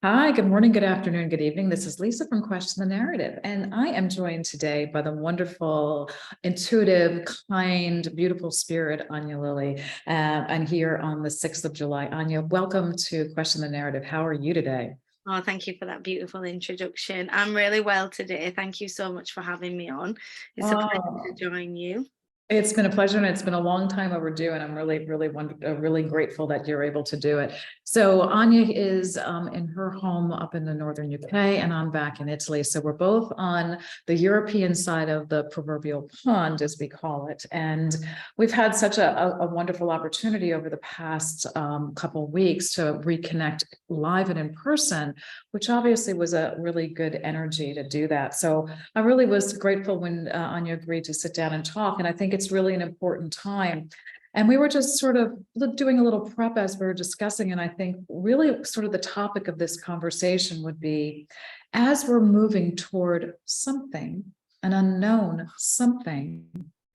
Hi, good morning, good afternoon, good evening. This is Lisa from Question the Narrative, and I am joined today by the wonderful, intuitive, kind, beautiful spirit, Anya Lily. And here on the 6th of July. Anya, welcome to Question the Narrative. How are you today? Oh, thank you for that beautiful introduction. I'm really well today. Thank you so much for having me on. It's a pleasure to Oh, join you. it's been a pleasure, and it's been a long time overdue, and I'm really grateful that you're able to do it. So Anya is in her home up in the northern UK, and I'm back in Italy. So we're both on the European side of the proverbial pond, as we call it. And we've had such a wonderful opportunity over the past couple of weeks to reconnect live and in person, which obviously was a really good energy to do that. So I really was grateful when Anya agreed to sit down and talk, and I think it's really an important time. And we were just sort of doing a little prep as we were discussing, and I think really sort of the topic of this conversation would be, as we're moving toward something, an unknown something,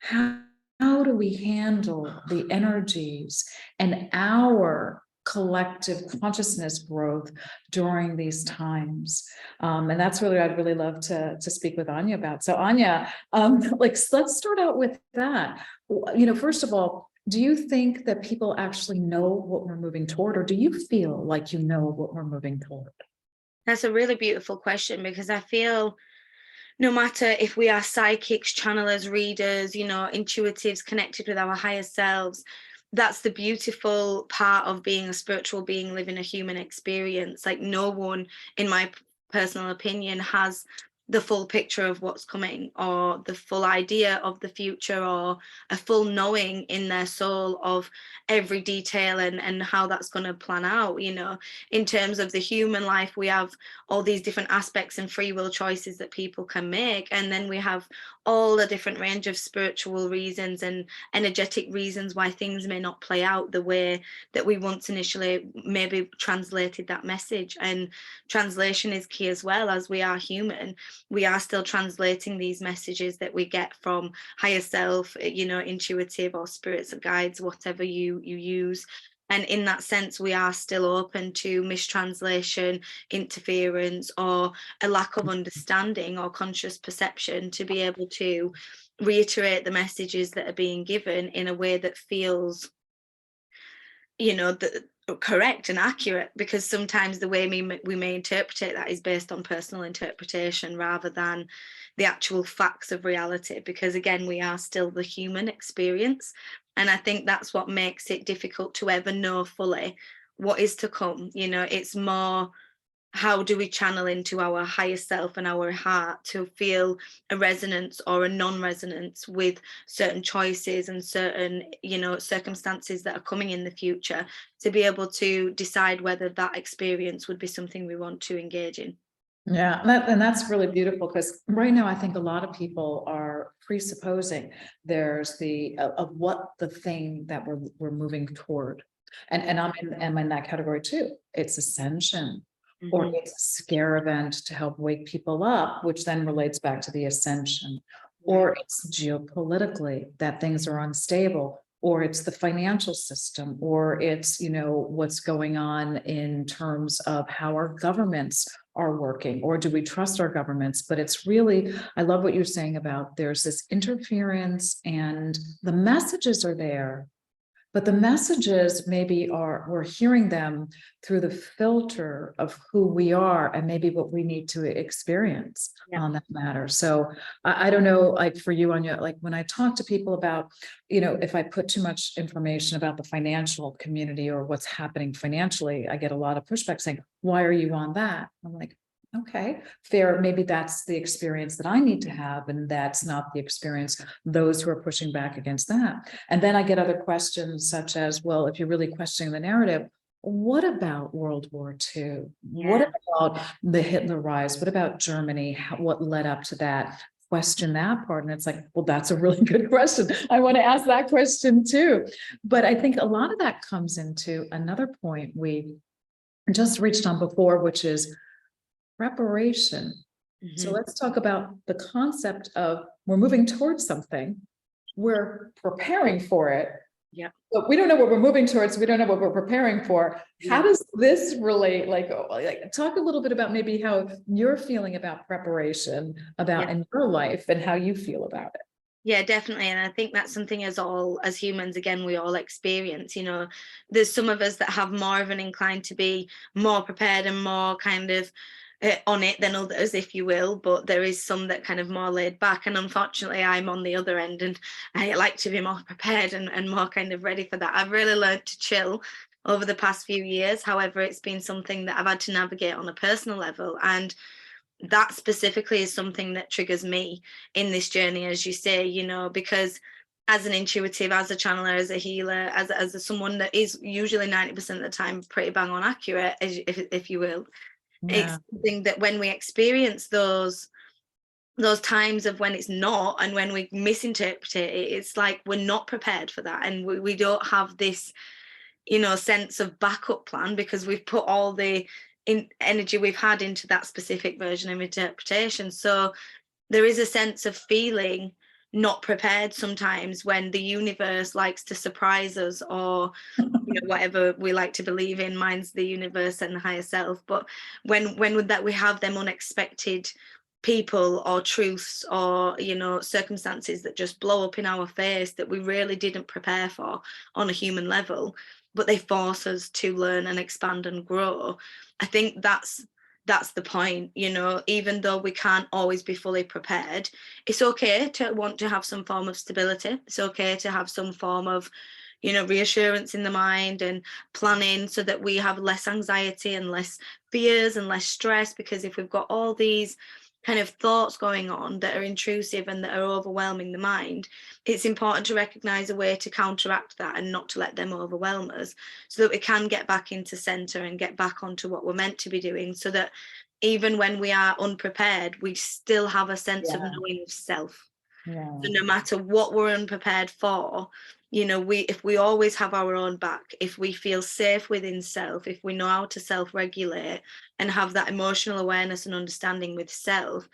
how do we handle the energies and our collective consciousness growth during these times? And that's really, I'd really love to speak with Anya about. So Anya, let's start out with that. First of all, do you think that people actually know what we're moving toward, or do you feel like you know what we're moving toward? That's a really beautiful question because I feel no matter if we are psychics, channelers, readers, intuitives connected with our higher selves, that's the beautiful part of being a spiritual being, living a human experience. Like, no one, in my personal opinion, has the full picture of what's coming, or the full idea of the future, or a full knowing in their soul of every detail and how that's going to plan out. In terms of the human life, we have all these different aspects and free will choices that people can make, and then we have all the different range of spiritual reasons and energetic reasons why things may not play out the way that we once initially maybe translated that message. And translation is key as well. As we are human, we are still translating these messages that we get from higher self, intuitive or spirits or guides, whatever you use. And in that sense, we are still open to mistranslation, interference, or a lack of understanding or conscious perception to be able to reiterate the messages that are being given in a way that feels, correct and accurate, because sometimes the way we may interpret that is based on personal interpretation rather than the actual facts of reality, because again, we are still the human experience. And I think that's what makes it difficult to ever know fully what is to come. It's more, how do we channel into our higher self and our heart to feel a resonance or a non-resonance with certain choices and certain circumstances that are coming in the future, to be able to decide whether that experience would be something we want to engage in. Yeah, and that's really beautiful, because right now I think a lot of people are presupposing there's of what the thing that we're moving toward, and I'm in that category too. It's ascension, or Mhm. it's a scare event to help wake people up, which then relates back to the ascension, Yeah. or it's geopolitically that things are unstable, or it's the financial system, or it's what's going on in terms of how our governments are working, or do we trust our governments? But it's really, I love what you're saying about there's this interference, and the messages are there, but the messages maybe we're hearing them through the filter of who we are and maybe what we need to experience Yeah. on that matter. So I don't know, like for you, Anya, like when I talk to people about, if I put too much information about the financial community or what's happening financially, I get a lot of pushback saying, why are you on that? I'm like, okay, fair. Maybe that's the experience that I need to have, and that's not the experience those who are pushing back against that. And then I get other questions such as, well, if you're really questioning the narrative, what about World War II? What Yeah. about the Hitler rise? What about Germany? What led up to that? Question that part. And it's like, well, that's a really good question. I want to ask that question too. But I think a lot of that comes into another point we just reached on before, which is preparation. So Mhm. let's talk about the concept of we're moving towards something, we're preparing for it, Yeah. But we don't know what we're moving towards. We don't know what we're preparing for. How does this relate? Like, talk a little bit about maybe how you're feeling about preparation, Yeah. about in your life, and how you feel about it. Yeah, definitely. And I think that's something as humans, again, we all experience, there's some of us that have more of an incline to be more prepared and more kind of on it than others, if you will. But there is some that kind of more laid back. And unfortunately, I'm on the other end and I like to be more prepared and more kind of ready for that. I've really learned to chill over the past few years. However, it's been something that I've had to navigate on a personal level. And that specifically is something that triggers me in this journey, as you say, because as an intuitive, as a channeler, as a healer, as someone that is usually 90% of the time pretty bang on accurate, if you will, Yeah. it's something that when we experience those times of when it's not and when we misinterpret it, it's like we're not prepared for that, and we don't have this sense of backup plan because we've put all the energy we've had into that specific version of interpretation. So there is a sense of feeling not prepared sometimes when the universe likes to surprise us, or whatever we like to believe in. Mine's the universe and the higher self. But when that we have them unexpected people or truths or circumstances that just blow up in our face that we really didn't prepare for on a human level, but they force us to learn and expand and grow. I think that's the point. Even though we can't always be fully prepared, it's okay to want to have some form of stability. It's okay to have some form of reassurance in the mind and planning, so that we have less anxiety and less fears and less stress. Because if we've got all these kind of thoughts going on that are intrusive and that are overwhelming the mind, it's important to recognize a way to counteract that and not to let them overwhelm us, so that we can get back into center and get back onto what we're meant to be doing, so that even when we are unprepared, we still have a sense of knowing of self. Yeah. So no matter what we're unprepared for, if we always have our own back, if we feel safe within self, if we know how to self-regulate and have that emotional awareness and understanding with self,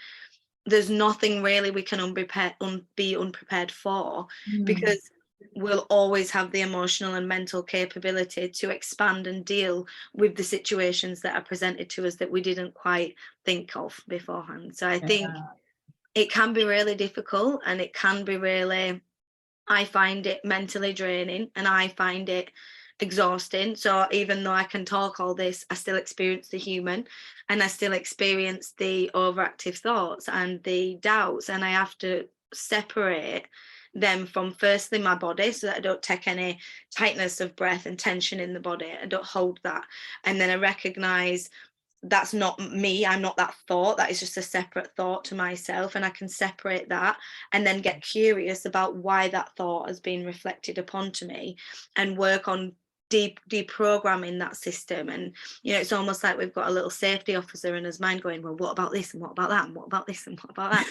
there's nothing really we can be unprepared for, because we'll always have the emotional and mental capability to expand and deal with the situations that are presented to us that we didn't quite think of beforehand. So I think it can be really difficult, and it can be really, I find it mentally draining and I find it exhausting. So even though I can talk all this, I still experience the human, and I still experience the overactive thoughts and the doubts, and I have to separate them from, firstly, my body, so that I don't take any tightness of breath and tension in the body. I don't hold that. And then I recognize that's not me. I'm not that thought. That is just a separate thought to myself, and I can separate that and then get curious about why that thought has been reflected upon to me, and work on deprogramming that system. And it's almost like we've got a little safety officer in his mind going, well, what about this and what about that and what about this and what about that.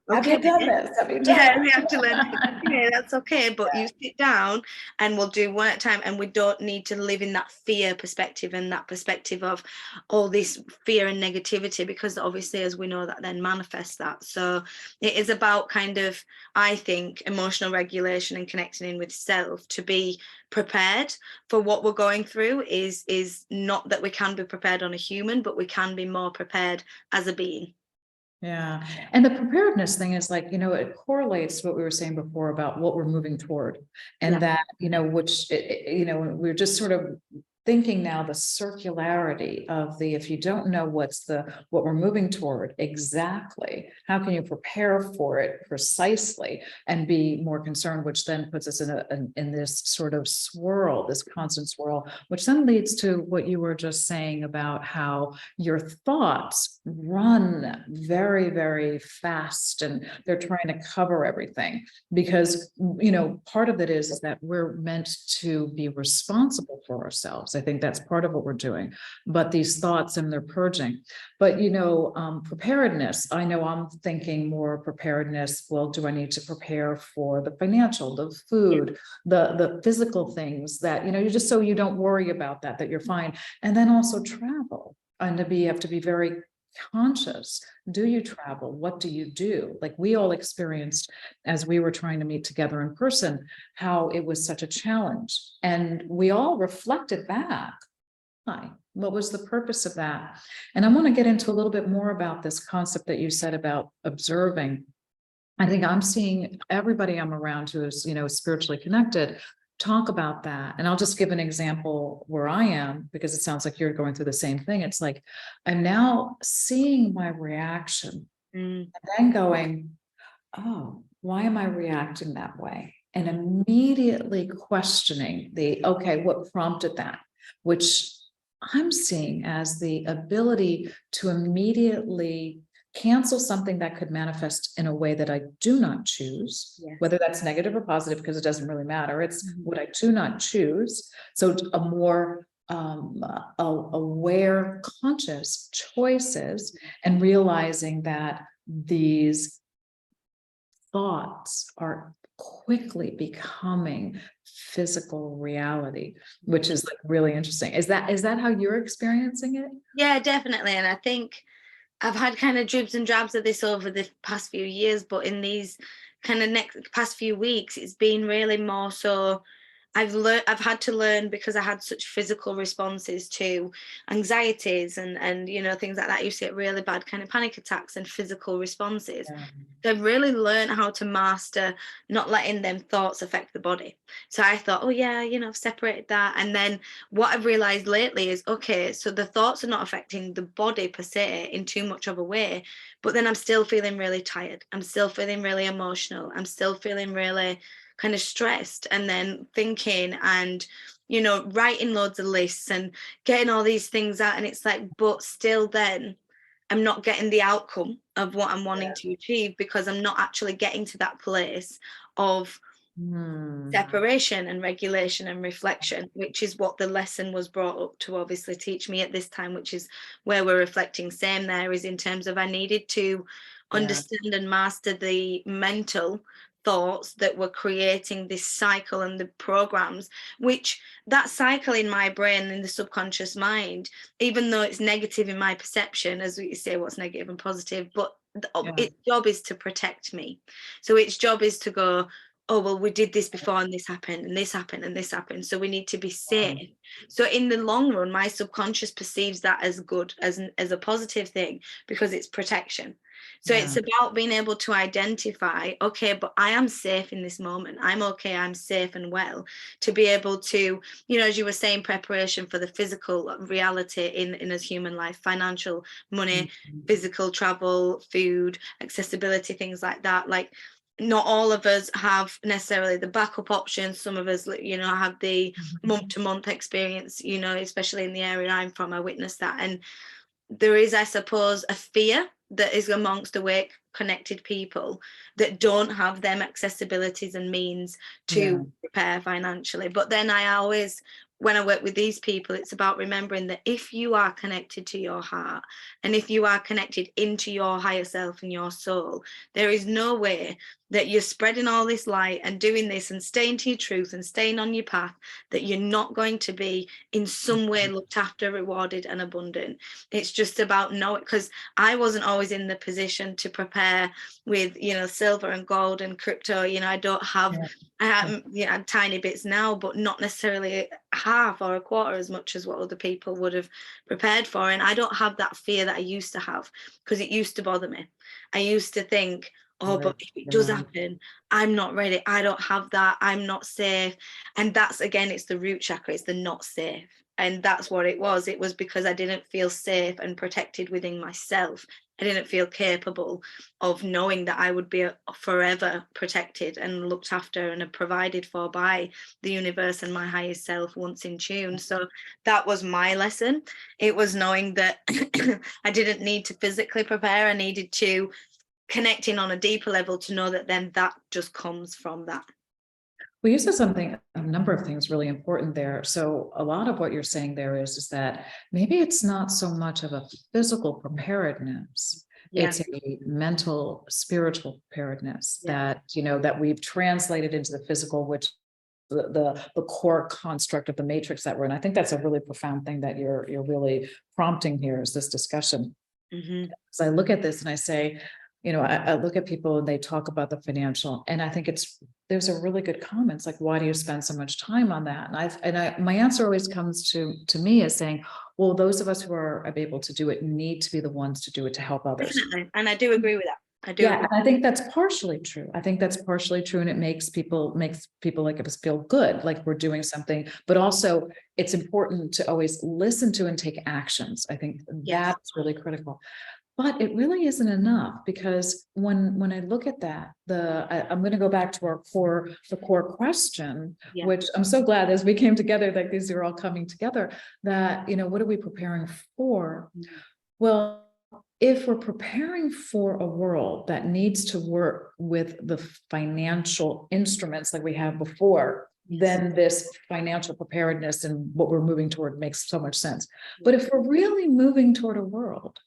Have you done this? Have you done Yeah, it? we have to learn to okay, that's okay, but you sit down and we'll do one at a time, and we don't need to live in that fear perspective and that perspective of all this fear and negativity, because obviously, as we know, that then manifests that. So it is about kind of, I think, emotional regulation and connecting in with self to be prepared for what we're going through. Is not that we can be prepared on a human, but we can be more prepared as a being. Yeah. And the preparedness thing is like, it correlates to what we were saying before about what we're moving toward. And that, which, we're just sort of thinking now the circularity of if you don't know what we're moving toward exactly, how can you prepare for it precisely and be more concerned, which then puts us in this sort of swirl, this constant swirl, which then leads to what you were just saying about how your thoughts run very, very fast and they're trying to cover everything, because, part of it is that we're meant to be responsible for ourselves. I think that's part of what we're doing, but these thoughts and they're purging. But, preparedness, I know I'm thinking more preparedness. Well, do I need to prepare for the financial, the food, the physical things that, you just so you don't worry about that you're fine. And then also travel, and you have to be very conscious? Do you travel? What do you do? Like we all experienced as we were trying to meet together in person, how it was such a challenge. And we all reflected back. Hi, what was the purpose of that? And I want to get into a little bit more about this concept that you said about observing. I think I'm seeing everybody I'm around who is, spiritually connected talk about that. And I'll just give an example where I am, because it sounds like you're going through the same thing. It's like, I'm now seeing my reaction and then going, oh, why am I reacting that way? And immediately questioning okay, what prompted that? Which I'm seeing as the ability to immediately cancel something that could manifest in a way that I do not choose, whether that's negative or positive, because it doesn't really matter. It's what I do not choose. So a more aware, conscious choices, and realizing that these thoughts are quickly becoming physical reality, which is like really interesting. Is that how you're experiencing it? Yeah, definitely. And I think I've had kind of dribs and drabs of this over the past few years, but in these kind of past few weeks, it's been really more so. I've had to learn, because I had such physical responses to anxieties and things like that. I used to get really bad kind of panic attacks and physical responses. Yeah. So I've really learned how to master not letting them thoughts affect the body. So I thought, oh yeah, I've separated that. And then what I've realized lately is, okay, so the thoughts are not affecting the body per se in too much of a way, but then I'm still feeling really tired. I'm still feeling really emotional. I'm still feeling really kind of stressed, and then thinking and writing loads of lists and getting all these things out, and it's like, but still then I'm not getting the outcome of what I'm wanting to achieve, because I'm not actually getting to that place of separation and regulation and reflection, which is what the lesson was brought up to obviously teach me at this time, which is where we're reflecting same there, is in terms of I needed to understand and master the mental thoughts that were creating this cycle and the programs, which that cycle in my brain, in the subconscious mind, even though it's negative in my perception, as we say, what's negative and positive, but its job is to protect me. So its job is to go, oh, well, we did this before and this happened and this happened and this happened, so we need to be safe. So in the long run, my subconscious perceives that as good, as a positive thing, because it's protection. So it's about being able to identify, okay, but I am safe in this moment. I'm okay. I'm safe and well, to be able to, as you were saying, preparation for the physical reality in as human life, financial, money, physical travel, food, accessibility, things like that. Like, not all of us have necessarily the backup options. Some of us, have the month-to-month experience, especially in the area I'm from. I witnessed that. And there is, I suppose, a fear that is amongst awake, connected people that don't have them accessibilities and means to prepare financially. But then I always, when I work with these people, it's about remembering that if you are connected to your heart, and if you are connected into your higher self and your soul, there is no way that you're spreading all this light and doing this and staying to your truth and staying on your path, that you're not going to be in some way looked after, rewarded and abundant. It's just about knowing, because I wasn't always in the position to prepare with silver and gold and crypto. I don't have tiny bits now, but not necessarily half or a quarter as much as what other people would have prepared for. And I don't have that fear that I used to have, because it used to bother me. I used to think, oh, but if it does happen, I'm not ready. I don't have that. I'm not safe. And that's, again, it's the root chakra. It's the not safe. And that's what it was. It was because I didn't feel safe and protected within myself. I didn't feel capable of knowing that I would be forever protected and looked after and provided for by the universe and my highest self once in tune. So that was my lesson. It was knowing that I didn't need to physically prepare. I needed to connect in on a deeper level to know that then that just comes from that. Well, you said something, a number of things really important there. So a lot of what you're saying there is that maybe it's not so much of a physical preparedness. It's a mental, spiritual preparedness that, that we've translated into the physical, which the core construct of the matrix that we're in. I think that's a really profound thing that you're really prompting here, is this discussion. Mhm. So I look at this and I say, I look at people and they talk about the financial, and I think there's a really good comments like, why do you spend so much time on that? My answer always comes to me as saying, well, those of us who are able to do it need to be the ones to do it to help others. Definitely. And I do agree with that. I do. Yeah, and I think that's partially true. I think that's partially true, and it makes people like us feel good, like we're doing something. But also, it's important to always listen to and take actions. I think Yes. that's really critical. But it really isn't enough, because when I look at that, I'm going to go back to the core question, Yeah. which I'm so glad as we came together, that these are all coming together, that, what are we preparing for? Well, if we're preparing for a world that needs to work with the financial instruments like we have before, then this financial preparedness and what we're moving toward makes so much sense. But if we're really moving toward a world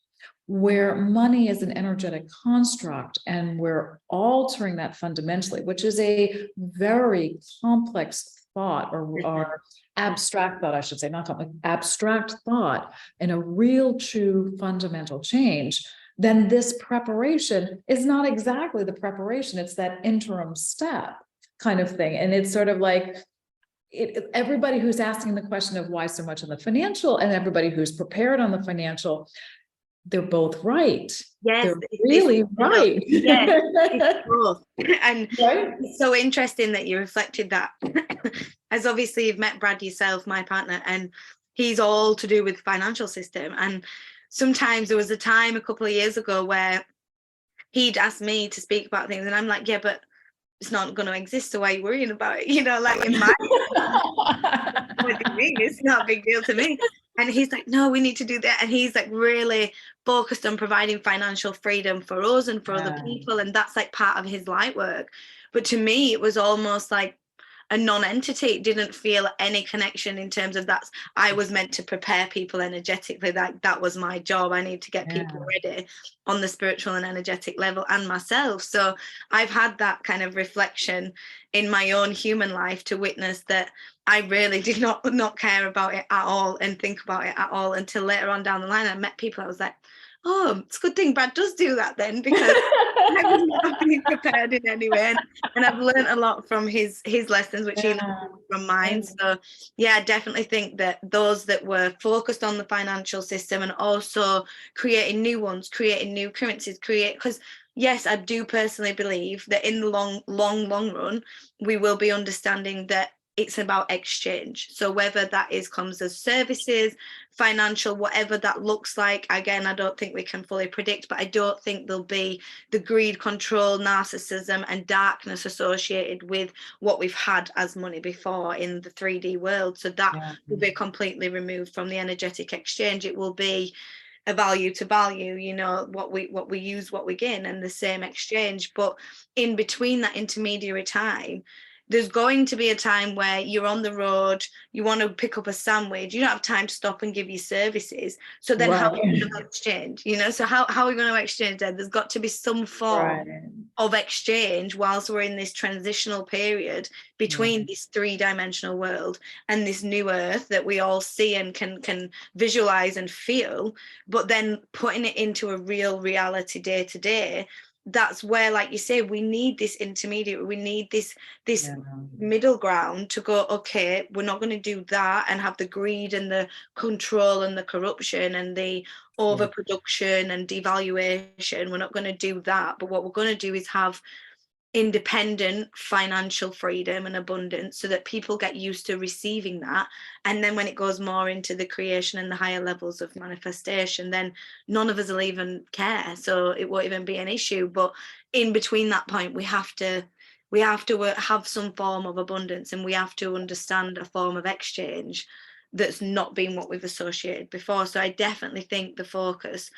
where money is an energetic construct and we're altering that fundamentally, which is a very complex thought, or abstract thought, I should say, not complex, abstract thought, and a real true fundamental change, then this preparation is not exactly the preparation. It's that interim step kind of thing. And it's sort of like, everybody who's asking the question of why so much on the financial, and everybody who's prepared on the financial, they're both right. Yes, They're really right. Yes, it's both. And Right? it's so interesting that you reflected that. As obviously you've met Brad yourself, my partner, and he's all to do with the financial system. And sometimes there was a time a couple of years ago where he'd ask me to speak about things, and I'm like, yeah, but it's not going to exist, so why are you worrying about it? Like in my what do you mean? It's not a big deal to me. And he's like, no, we need to do that. And he's like really focused on providing financial freedom for us and for other people. And that's like part of his light work. But to me, it was almost like a non-entity. It didn't feel any connection in terms of I was meant to prepare people energetically. That was my job. I need to get people ready on the spiritual and energetic level, and myself. So I've had that kind of reflection in my own human life to witness that I really did not care about it at all and think about it at all until later on down the line. I met people, I was like, oh, it's a good thing Brad does do that then, because I was not being prepared in any way. And I've learned a lot from his lessons, which he learned from mine. So yeah, I definitely think that those that were focused on the financial system and also creating new ones, creating new currencies, because yes, I do personally believe that in the long run, we will be understanding that it's about exchange. So whether that comes as services, financial, whatever that looks like, again, I don't think we can fully predict, but I don't think there'll be the greed, control, narcissism, and darkness associated with what we've had as money before in the 3D world. So that will be completely removed from the energetic exchange. It will be a value to value, what we use, what we gain, and the same exchange. But in between that intermediary time, there's going to be a time where you're on the road, you want to pick up a sandwich, you don't have time to stop and give your services. So then how are we going to exchange? So how are we going to exchange that? There's got to be some form of exchange whilst we're in this transitional period between this 3-dimensional world and this new earth that we all see and can visualize and feel, but then putting it into a real reality day to day. That's where, like you say, we need this intermediate, we need this middle ground to go, okay, we're not going to do that and have the greed and the control and the corruption and the overproduction and devaluation. We're not going to do that, but what we're going to do is have independent financial freedom and abundance, so that people get used to receiving that. And then when it goes more into the creation and the higher levels of manifestation, then none of us will even care, so it won't even be an issue. But in between that point, we have to have some form of abundance, and we have to understand a form of exchange that's not been what we've associated before. So I definitely think the focus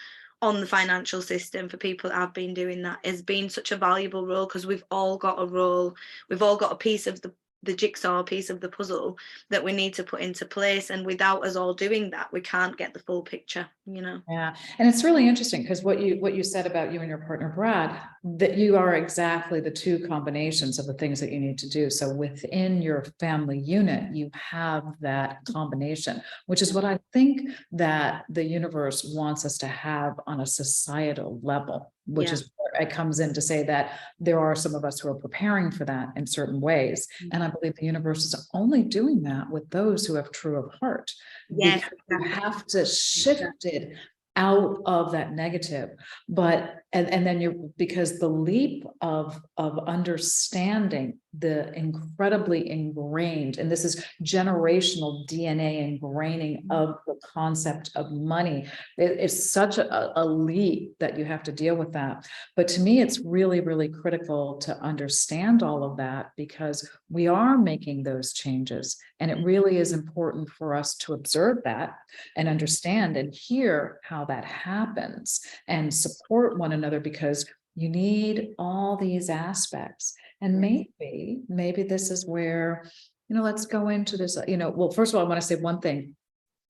on the financial system for people that have been doing that has been such a valuable role, because we've all got a role, we've all got a piece of the jigsaw, piece of the puzzle that we need to put into place, and without us all doing that, we can't get the full picture. you know. Yeah. And it's really interesting because what you said about you and your partner, Brad, that you are exactly the two combinations of the things that you need to do. So within your family unit, you have that combination, which is what I think that the universe wants us to have on a societal level, which Yeah. is where it comes in to say that there are some of us who are preparing for that in certain ways. And I believe the universe is only doing that with those who have true of heart. Yes, Because you have to shift it out of that negative, but and then you, because the leap of understanding the incredibly ingrained, and this is generational DNA ingraining of the concept of money, it's such a leap that you have to deal with that. But to me, it's really, really critical to understand all of that, because we are making those changes, and it really is important for us to observe that and understand and hear how that happens and support one another, because you need all these aspects. And maybe this is where, let's go into this, well, first of all, I want to say one thing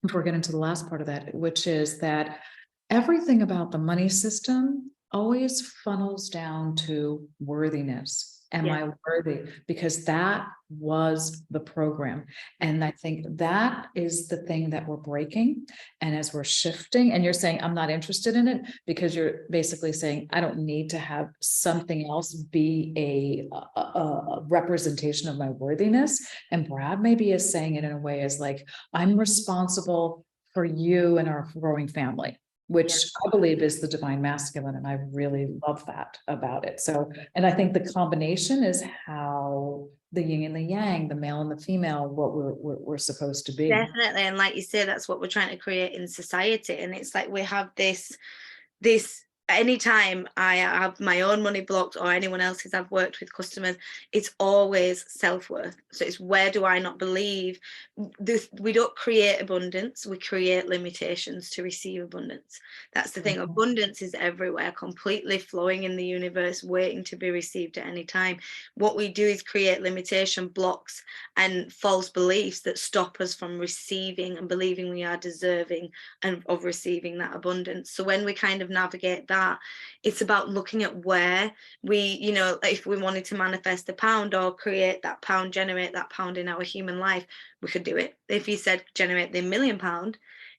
before we get into the last part of that, which is that everything about the money system always funnels down to worthiness. Am I worthy? Because that was the program. And I think that is the thing that we're breaking. And as we're shifting, and you're saying, I'm not interested in it, because you're basically saying, I don't need to have something else be a representation of my worthiness. And Brad maybe is saying it in a way as like, I'm responsible for you and our growing family, which I believe is the divine masculine. And I really love that about it. So, and I think the combination is how the yin and the yang, the male and the female, what we're supposed to be. Definitely. And like you say, that's what we're trying to create in society. And it's like we have this anytime I have my own money blocked or anyone else's, I've worked with customers, it's always self-worth. So it's, where do I not believe this? We don't create abundance, we create limitations to receive abundance. That's the thing. Abundance is everywhere, completely flowing in the universe, waiting to be received at any time. What we do is create limitation blocks and false beliefs that stop us from receiving and believing we are deserving and of receiving that abundance. So when we kind of navigate that, it's about looking at where we, if we wanted to manifest a pound or create that pound, generate that pound in our human life, we could do it. If you said generate the £1 million,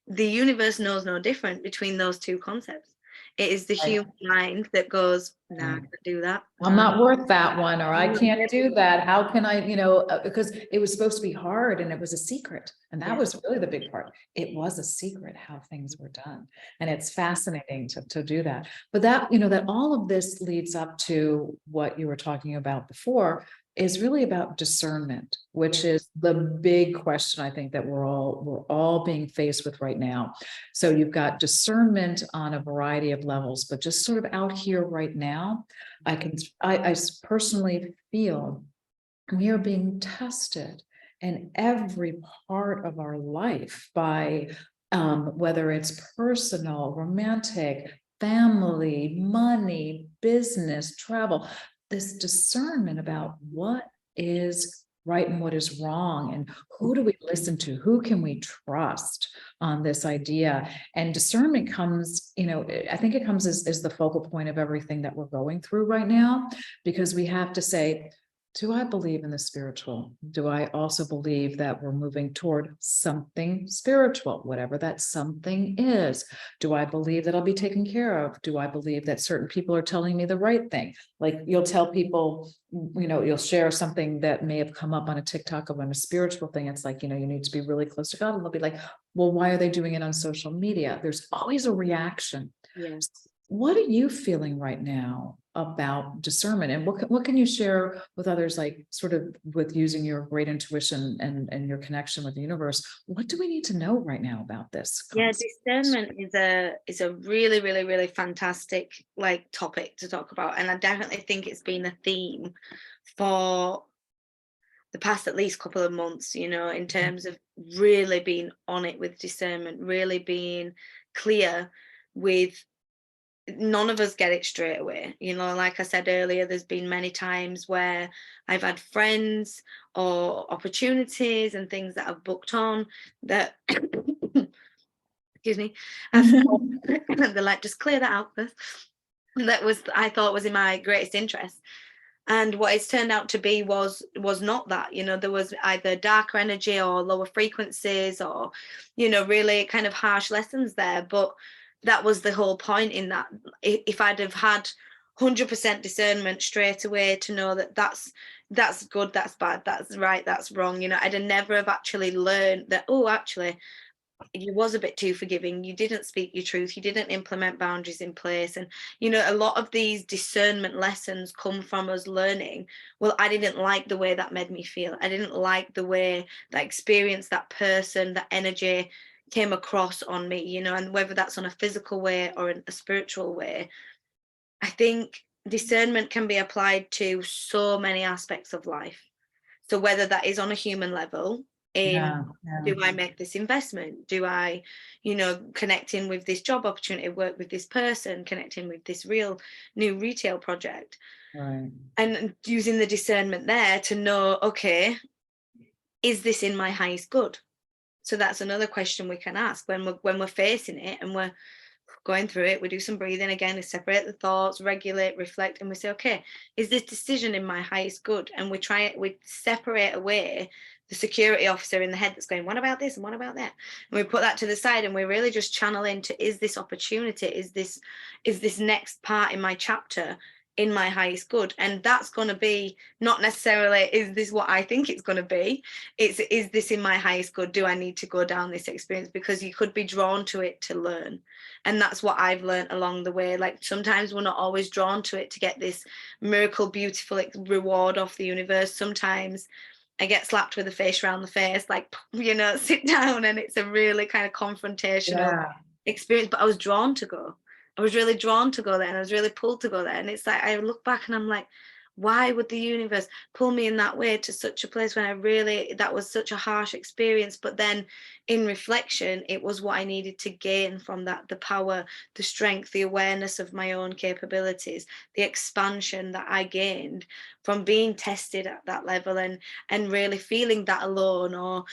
the universe knows no different between those two concepts. It is the human mind that goes, nah, I can't do that. I'm not worth that one, or I can't do that. How can I, because it was supposed to be hard and it was a secret. And that was really the big part. It was a secret how things were done. And it's fascinating to do that. But that, that all of this leads up to what you were talking about before, is really about discernment, which is the big question I think that we're all being faced with right now. So you've got discernment on a variety of levels, but just sort of out here right now, I personally feel we are being tested in every part of our life by whether it's personal, romantic, family, money, business, travel, this discernment about what is right and what is wrong, and who do we listen to, who can we trust on this idea. And discernment comes, I think it comes as the focal point of everything that we're going through right now, because we have to say, do I believe in the spiritual? Do I also believe that we're moving toward something spiritual, whatever that something is? Do I believe that I'll be taken care of? Do I believe that certain people are telling me the right thing? Like you'll tell people, you'll share something that may have come up on a TikTok of on a spiritual thing. It's like, you need to be really close to God. And they'll be like, well, why are they doing it on social media? There's always a reaction. Yes. What are you feeling right now about discernment, and what can you share with others, like sort of with using your great intuition and your connection with the universe? What do we need to know right now about this concept? Discernment is a really, really, really fantastic topic to talk about, and I definitely think it's been a theme for the past at least couple of months, in terms of really being on it with discernment, really being clear with, none of us get it straight away. Like I said earlier, there's been many times where I've had friends or opportunities and things that I've booked on that excuse me, I thought, they're like, just clear that out first. That was, I thought, was in my greatest interest. And what it's turned out to be was not that. There was either darker energy or lower frequencies, or really kind of harsh lessons there. But that was the whole point, in that if I'd have had 100% discernment straight away to know that that's good, that's bad, that's right, that's wrong, I'd have never have actually learned that, oh, actually you was a bit too forgiving, you didn't speak your truth, you didn't implement boundaries in place. And a lot of these discernment lessons come from us learning, well, I didn't like the way that made me feel, I didn't like the way that experience, that person, that energy came across on me, and whether that's on a physical way or in a spiritual way. I think discernment can be applied to so many aspects of life. So whether that is on a human level, in, Yeah, yeah, do I make this investment? Do I, connect in with this job opportunity, work with this person, connect in with this real new retail project? right. And using the discernment there to know, okay, is this in my highest good? So that's another question we can ask when we're facing it and we're going through it. We do some breathing again to separate the thoughts, regulate, reflect, and we say, okay, is this decision in my highest good? And we separate away the security officer in the head that's going, what about this and what about that? And we put that to the side, and we really just channel into, is this opportunity, is this next part in my chapter in my highest good? And that's going to be not necessarily, is this what I think it's going to be? It's, is this in my highest good? Do I need to go down this experience? Because you could be drawn to it to learn. And that's what I've learned along the way. Like, sometimes we're not always drawn to it to get this miracle, beautiful reward off the universe. Sometimes I get slapped with a fish around the face, like, sit down, and it's a really kind of confrontational Yeah, experience. But I was drawn to go. I was really drawn to go there, and I was really pulled to go there. And it's like, I look back and I'm like, why would the universe pull me in that way to such a place when that was such a harsh experience? But then in reflection, it was what I needed to gain from that, the power, the strength, the awareness of my own capabilities, the expansion that I gained from being tested at that level, and really feeling that alone, or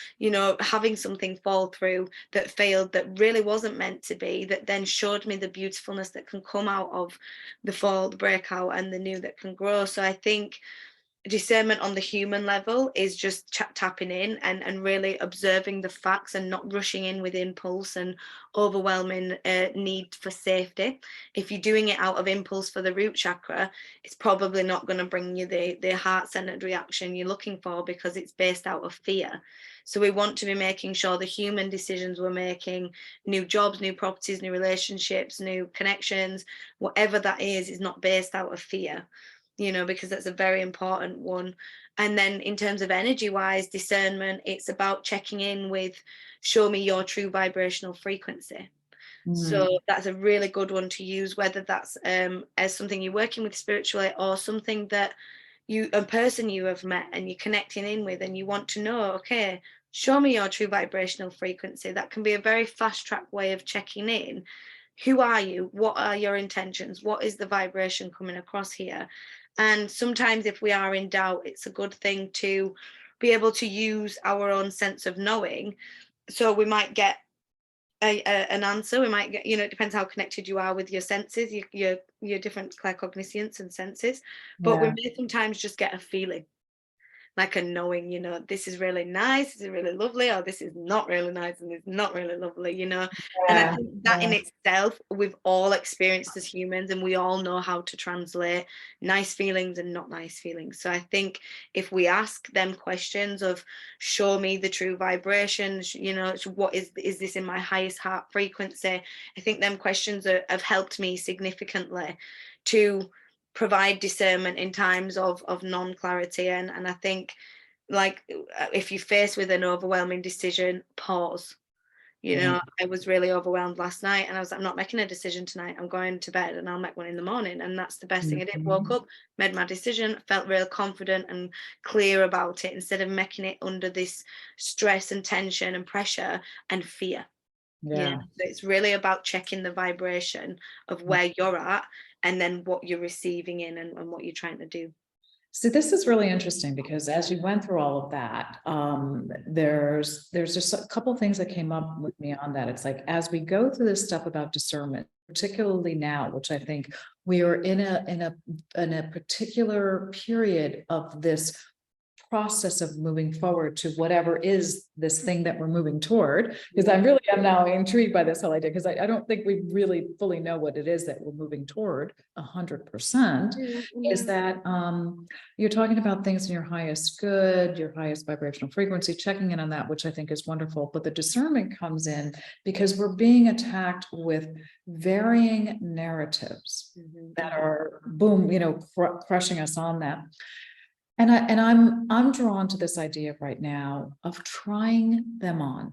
having something fall through that failed, that really wasn't meant to be, that then showed me the beautifulness that can come out of the fall, the breakout, and the new that can grow. So I think discernment on the human level is just tapping in and really observing the facts, and not rushing in with impulse and overwhelming need for safety. If you're doing it out of impulse for the root chakra, it's probably not going to bring you the heart-centered reaction you're looking for, because it's based out of fear. So we want to be making sure the human decisions we're making, new jobs, new properties, new relationships, new connections, whatever that is not based out of fear, because that's a very important one. And then in terms of energy wise, discernment, it's about checking in with, show me your true vibrational frequency. So that's a really good one to use, whether that's as something you're working with spiritually, or something that a person you have met and you're connecting in with, and you want to know, okay, show me your true vibrational frequency. That can be a very fast track way of checking in. Who are you? What are your intentions? What is the vibration coming across here? And sometimes if we are in doubt, it's a good thing to be able to use our own sense of knowing. So we might get an answer. We might get, it depends how connected you are with your senses, your different claircognizance and senses. But we yeah, may sometimes just get a feeling, like a knowing, this is really nice, this is really lovely, or this is not really nice and it's not really lovely. And I yeah, think that in itself, we've all experienced as humans, and we all know how to translate nice feelings and not nice feelings. So I think if we ask them questions of, show me the true vibrations, what is this in my highest heart frequency? I think them questions have helped me significantly to provide discernment in times of non-clarity. And I think, like, if you're faced with an overwhelming decision, pause. yeah, I was really overwhelmed last night, and I was like, I'm not making a decision tonight, I'm going to bed and I'll make one in the morning. And that's the best thing I did. Woke up, made my decision, felt real confident and clear about it, instead of making it under this stress and tension and pressure and fear. yeah. So it's really about checking the vibration of where you're at, and then what you're receiving in, and what you're trying to do. So this is really interesting because as you went through all of that, there's just a couple of things that came up with me on that. It's like, as we go through this stuff about discernment, particularly now, which I think we are in a particular period of this process of moving forward to whatever is this thing that we're moving toward, because I really am now intrigued by this whole idea, because I don't think we really fully know what it is that we're moving toward 100%. Is that you're talking about things in your highest good, your highest vibrational frequency, checking in on that, which I think is wonderful. But the discernment comes in because we're being attacked with varying narratives that are boom, crushing us on that. And I'm drawn to this idea right now of trying them on,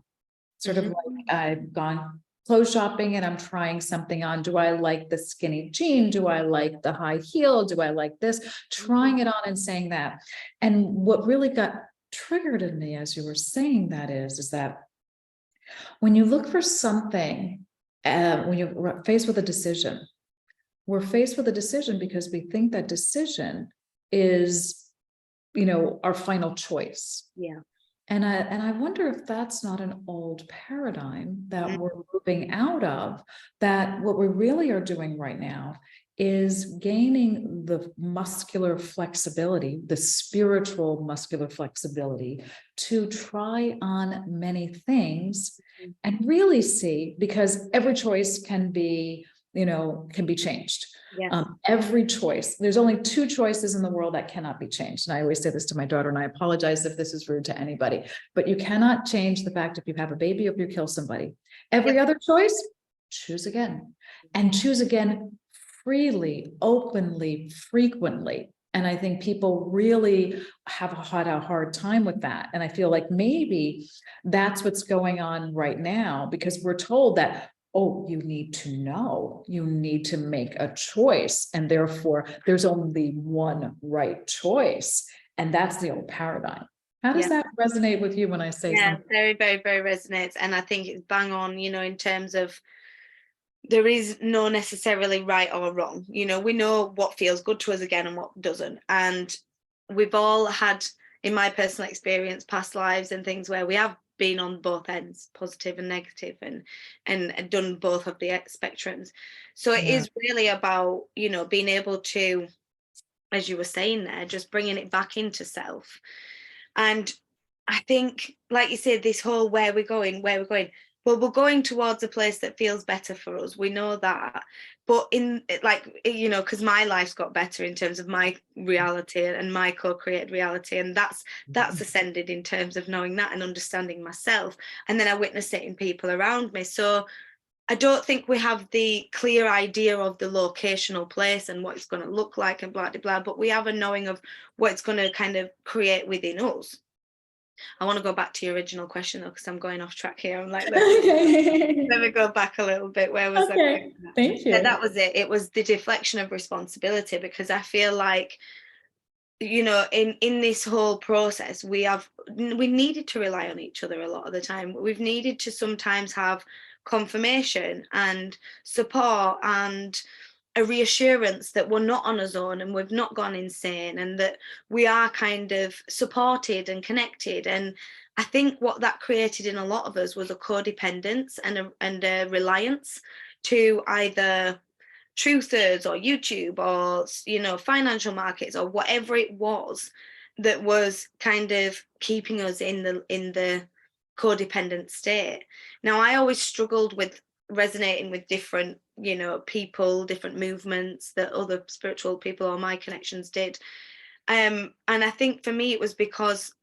sort of like I've gone clothes shopping and I'm trying something on. Do I like the skinny jean? Do I like the high heel? Do I like this? Trying it on and saying that. And what really got triggered in me as you were saying that is that when you look for something, when you're faced with a decision, we're faced with a decision because we think that decision is our final choice. Yeah. And I wonder if that's not an old paradigm that we're moving out of, that what we really are doing right now is gaining the muscular flexibility, the spiritual muscular flexibility to try on many things and really see, because every choice can be changed. Yes. Every choice. There's only two choices in the world that cannot be changed. And I always say this to my daughter, and I apologize if this is rude to anybody, but you cannot change the fact if you have a baby or if you kill somebody. Every other choice, choose again, and choose again freely, openly, frequently. And I think people really have had a hard time with that. And I feel like maybe that's what's going on right now, because we're told that, oh, you need to know, you need to make a choice. And therefore, there's only one right choice. And that's the old paradigm. How does that resonate with you when I say something? Very, very, very resonates. And I think it's bang on, in terms of there is no necessarily right or wrong. We know what feels good to us again and what doesn't. And we've all had, in my personal experience, past lives and things where we have been on both ends, positive and negative, and done both of the spectrums. So it is really about, being able to, as you were saying there, just bringing it back into self. And I think, like you said, this whole where we're going, well, we're going towards a place that feels better for us. We know that. But because my life's got better in terms of my reality and my co-created reality. And that's ascended in terms of knowing that and understanding myself. And then I witness it in people around me. So I don't think we have the clear idea of the locational place and what it's going to look like and blah, blah, blah. But we have a knowing of what it's going to kind of create within us. I want to go back to your original question though, because I'm going off track here. I'm like, let me go back a little bit. Where was I? Thank you. Yeah, that was it. It was the deflection of responsibility, because I feel like, in this whole process, we needed to rely on each other a lot of the time. We've needed to sometimes have confirmation and support and a reassurance that we're not on our own and we've not gone insane, and that we are kind of supported and connected. And I think what that created in a lot of us was a codependence and a reliance to either truthers or YouTube or financial markets or whatever it was that was kind of keeping us in the codependent state. Now, I always struggled with resonating with different people, different movements that other spiritual people or my connections did, and I think for me it was because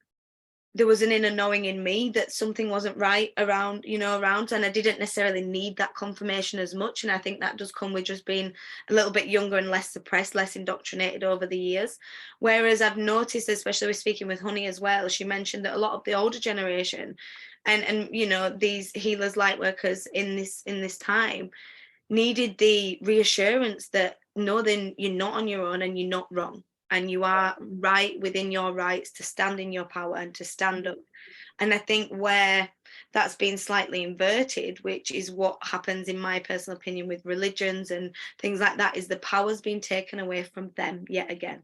there was an inner knowing in me that something wasn't right around, and I didn't necessarily need that confirmation as much. And I think that does come with just being a little bit younger and less suppressed, less indoctrinated over the years. Whereas I've noticed, especially with speaking with Honey as well, she mentioned that a lot of the older generation and these healers, light workers in this time needed the reassurance that no, then you're not on your own and you're not wrong. And you are right within your rights to stand in your power and to stand up. And I think where that's been slightly inverted, which is what happens in my personal opinion with religions and things like that, is the power's been taken away from them yet again.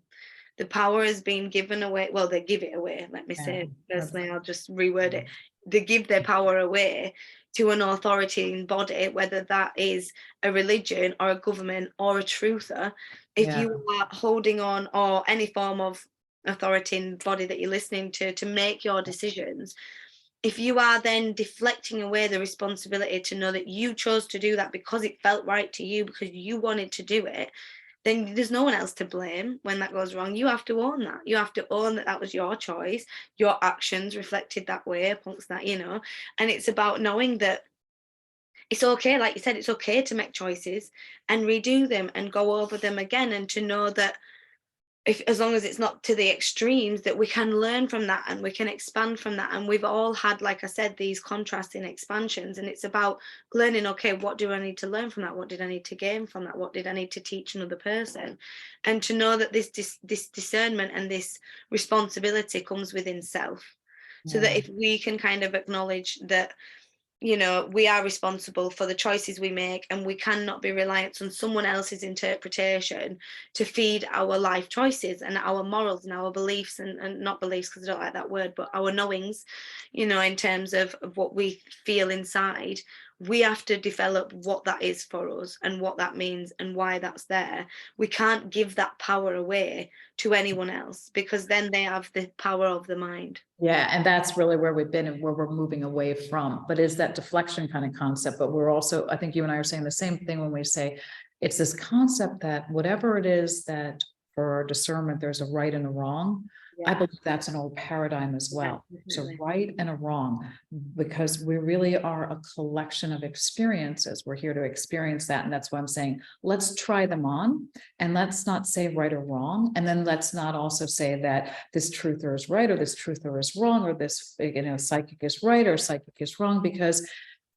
The power has been given away. Well, they give it away. Let me say, personally, I'll just reword it. They give their power away to an authority body, whether that is a religion or a government or a truther. If you are holding on, or any form of authority and body that you're listening to make your decisions, if you are then deflecting away the responsibility to know that you chose to do that because it felt right to you, because you wanted to do it, then there's no one else to blame when that goes wrong. You have to own that. You have to own that that was your choice. Your actions reflected that way amongst that, and it's about knowing that it's okay, like you said, it's okay to make choices and redo them and go over them again, and to know that as long as it's not to the extremes, that we can learn from that and we can expand from that. And we've all had, like I said, these contrasting expansions, and it's about learning, okay, what do I need to learn from that? What did I need to gain from that? What did I need to teach another person? And to know that this discernment and this responsibility comes within self, so that if we can kind of acknowledge that we are responsible for the choices we make, and we cannot be reliant on someone else's interpretation to feed our life choices and our morals and our beliefs, and not beliefs because I don't like that word, but our knowings, in terms of what we feel inside. We have to develop what that is for us and what that means and why that's there. We can't give that power away to anyone else, because then they have the power of the mind. Yeah, and that's really where we've been and where we're moving away from. But is that deflection kind of concept? But we're also, I think you and I are saying the same thing when we say it's this concept that whatever it is that for discernment, there's a right and a wrong. I believe that's an old paradigm as well. So right and a wrong, because we really are a collection of experiences. We're here to experience that. And that's why I'm saying, let's try them on, and let's not say right or wrong. And then let's not also say that this truther is right or this truther is wrong, or this, psychic is right or psychic is wrong, because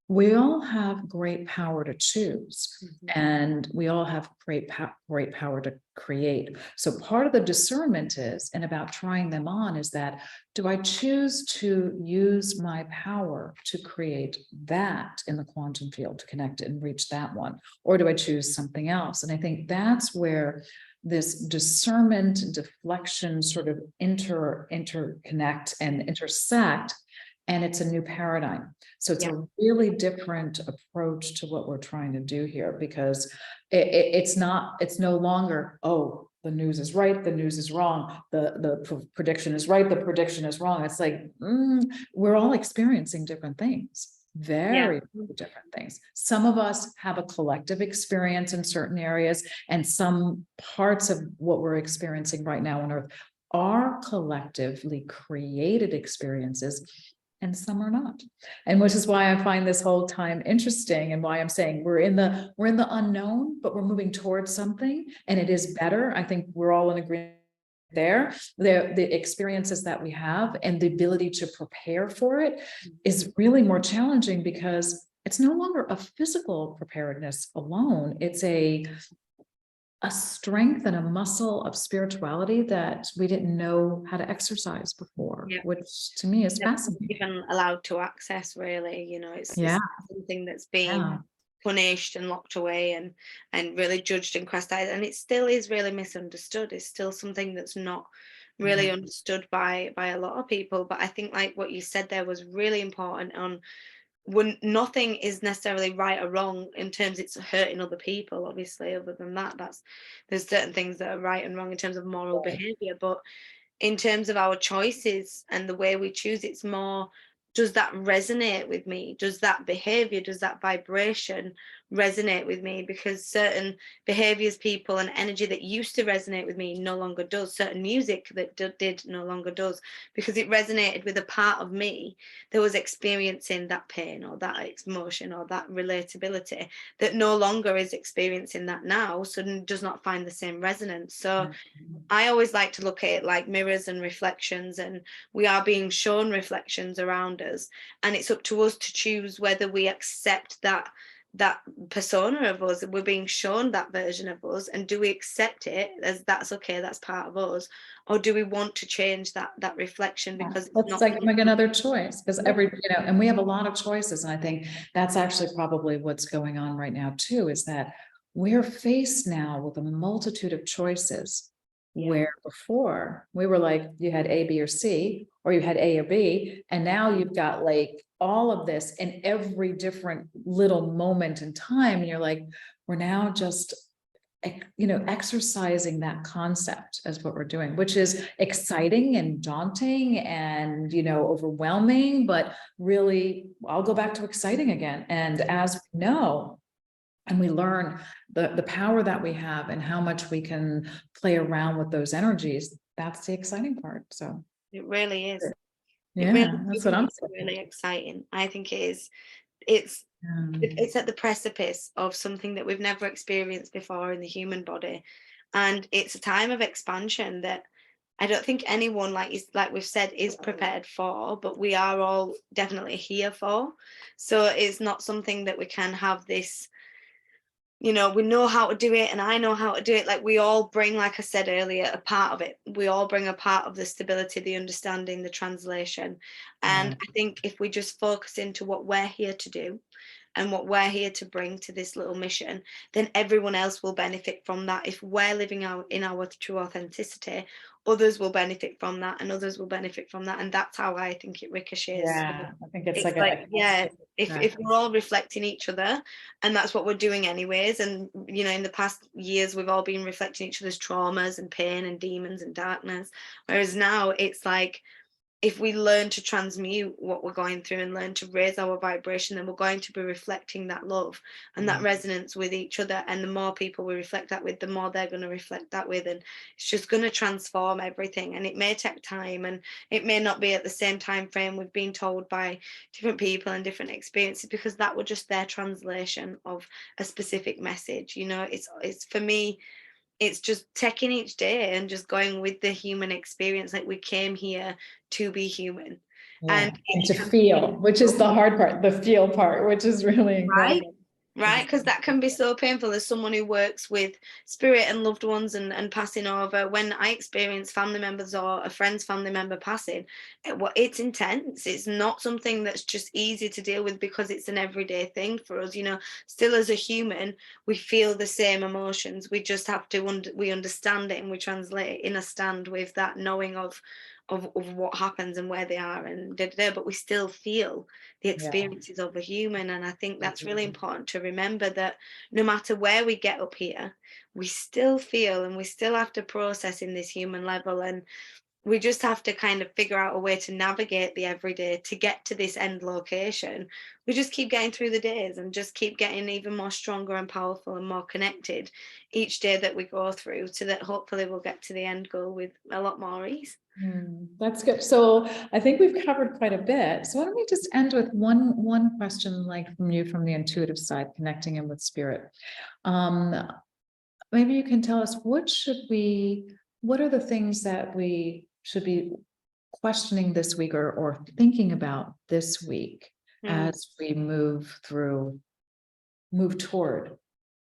we all have great power to choose, and we all have great power to create. So part of the discernment is, and about trying them on, is that, do I choose to use my power to create that in the quantum field, to connect it and reach that one? Or do I choose something else? And I think that's where this discernment, deflection sort of interconnect and intersect. And it's a new paradigm. So it's a really different approach to what we're trying to do here, because it's no longer, oh, the news is right, the news is wrong, the prediction is right, the prediction is wrong. It's like, we're all experiencing different things, very different things. Some of us have a collective experience in certain areas, and some parts of what we're experiencing right now on Earth are collectively created experiences, and some are not. And which is why I find this whole time interesting, and why I'm saying we're in the unknown, but we're moving towards something, and it is better. I think we're all in agreement there. The experiences that we have and the ability to prepare for it is really more challenging, because it's no longer a physical preparedness alone. It's a strength and a muscle of spirituality that we didn't know how to exercise before, which to me is fascinating. Even allowed to access, really, it's something that's been punished and locked away and really judged and criticized, and it still is really misunderstood. It's still something that's not really understood by a lot of people. But I think, like what you said there, was really important on when nothing is necessarily right or wrong in terms it's hurting other people. Obviously, other than that, there's certain things that are right and wrong in terms of moral behavior, but in terms of our choices and the way we choose, it's more, does that resonate with me? Does that behavior, does that vibration resonate with me? Because certain behaviors, people, and energy that used to resonate with me no longer does. Certain music that did no longer does, because it resonated with a part of me that was experiencing that pain or that emotion or that relatability, that no longer is experiencing that now, so does not find the same resonance. So I always like to look at it like mirrors and reflections, and we are being shown reflections around us, and it's up to us to choose whether we accept that persona of us. We're being shown that version of us, and do we accept it as that's okay, that's part of us, or do we want to change that reflection? Because it's not like another choice, because and we have a lot of choices, and I think that's actually probably what's going on right now too, is that we're faced now with a multitude of choices, Where before we were like, you had A, B, or C, or you had A or B, and now you've got like all of this in every different little moment in time. And you're like, we're now just, exercising that concept as what we're doing, which is exciting and daunting and, overwhelming, but really, I'll go back to exciting again. And as we know, and we learn the power that we have and how much we can play around with those energies, that's the exciting part. So It really is. It yeah, that's what I'm saying. really exciting. I think it is. It's Um, it's at the precipice of something that we've never experienced before in the human body, and it's a time of expansion that I don't think anyone, like we've said, is prepared for, but we are all definitely here for. So it's not something that we can have this, we know how to do it, and I know how to do it. Like, we all bring, like I said earlier, a part of it. We all bring a part of the stability, the understanding, the translation. And yeah, I think if we just focus into what we're here to do and what we're here to bring to this little mission, then everyone else will benefit from that. If we're living out in our true authenticity, others will benefit from that, and others will benefit from that. And that's how I think it ricochets. yeah. I think it's It's like like, yeah, if a we're all reflecting each other, and that's what we're doing anyways, and in the past years we've all been reflecting each other's traumas and pain and demons and darkness, whereas now it's like, if we learn to transmute what we're going through and learn to raise our vibration, then we're going to be reflecting that love and that resonance with each other. And the more people we reflect that with, the more they're going to reflect that with. And it's just going to transform everything. And it may take time, and it may not be at the same time frame we've been told by different people and different experiences, because that were just their translation of a specific message. It's for me, it's just taking each day and just going with the human experience. Like, we came here to be human, and yeah, and it to can feel, which is the hard part, the feel part, which is really right, incredible. right, because that can be so painful. As someone who works with spirit and loved ones, and passing over, when I experience family members or a friend's family member passing, it's intense. It's not something that's just easy to deal with, because it's an everyday thing for us. Still, as a human, we feel the same emotions. We just have to we understand it, and we translate it in a stand with that knowing of what happens and where they are, and but we still feel the Yeah. experiences of a human. And I think that's really important to remember, that no matter where we get up here, we still feel, and we still have to process in this human level. And we just have to kind of figure out a way to navigate the everyday to get to this end location. We just keep getting through the days and just keep getting even more stronger and powerful and more connected each day that we go through, so that hopefully we'll get to the end goal with a lot more ease. That's good. So I think we've covered quite a bit. So why don't we just end with one question, like from you, from the intuitive side, connecting in with spirit. Maybe you can tell us, what are the things that we should be questioning this week, or thinking about this week as we move toward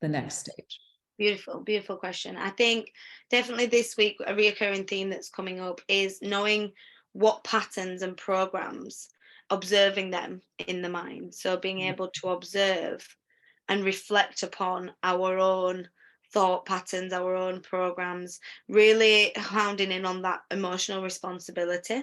the next stage? Beautiful, beautiful question. I think definitely this week a reoccurring theme that's coming up is knowing what patterns and programs, observing them in the mind. So being able to observe and reflect upon our own thought patterns, our own programs, really hounding in on that emotional responsibility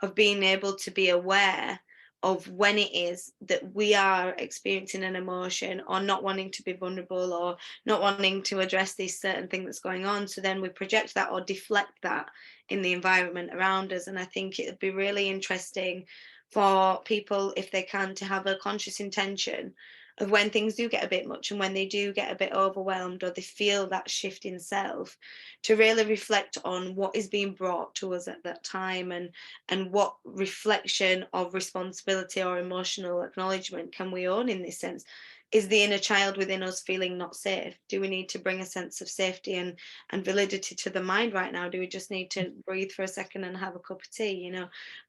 of being able to be aware of when it is that we are experiencing an emotion, or not wanting to be vulnerable, or not wanting to address this certain thing that's going on. So then we project that or deflect that in the environment around us. And I think it'd be really interesting for people, if they can, to have a conscious intention of when things do get a bit much, and when they do get a bit overwhelmed, or they feel that shift in self, to really reflect on what is being brought to us at that time, and what reflection of responsibility or emotional acknowledgement can we own in this sense. Is the inner child within us feeling not safe? Do we need to bring a sense of safety and validity to the mind right now? Do we just need to breathe for a second and have a cup of tea?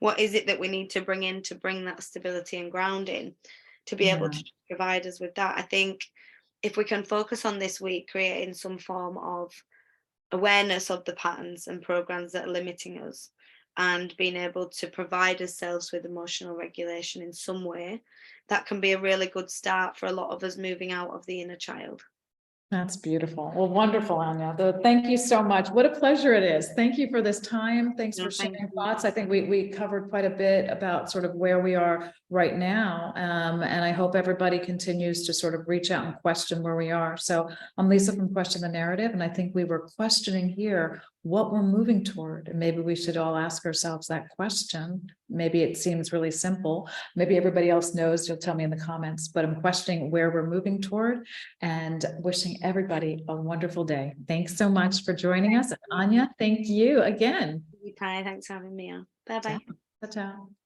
What is it that we need to bring in to bring that stability and grounding, to be able Yeah. to provide us with that? I think if we can focus on this week creating some form of awareness of the patterns and programs that are limiting us, and being able to provide ourselves with emotional regulation in some way, that can be a really good start for a lot of us moving out of the inner child. That's beautiful. Well, wonderful, Anya. Thank you so much. What a pleasure it is. Thank you for this time. Thanks No, for thank sharing you. thoughts. I think we covered quite a bit about sort of where we are right now. And I hope everybody continues to sort of reach out and question where we are. So I'm Lisa from Question the Narrative, and I think we were questioning here what we're moving toward. And maybe we should all ask ourselves that question. Maybe it seems really simple. Maybe everybody else knows. You'll tell me in the comments, but I'm questioning where we're moving toward and wishing everybody a wonderful day. Thanks so much for joining us. Anya, thank you again. Thanks for having me on. Bye bye. Ciao. Ciao.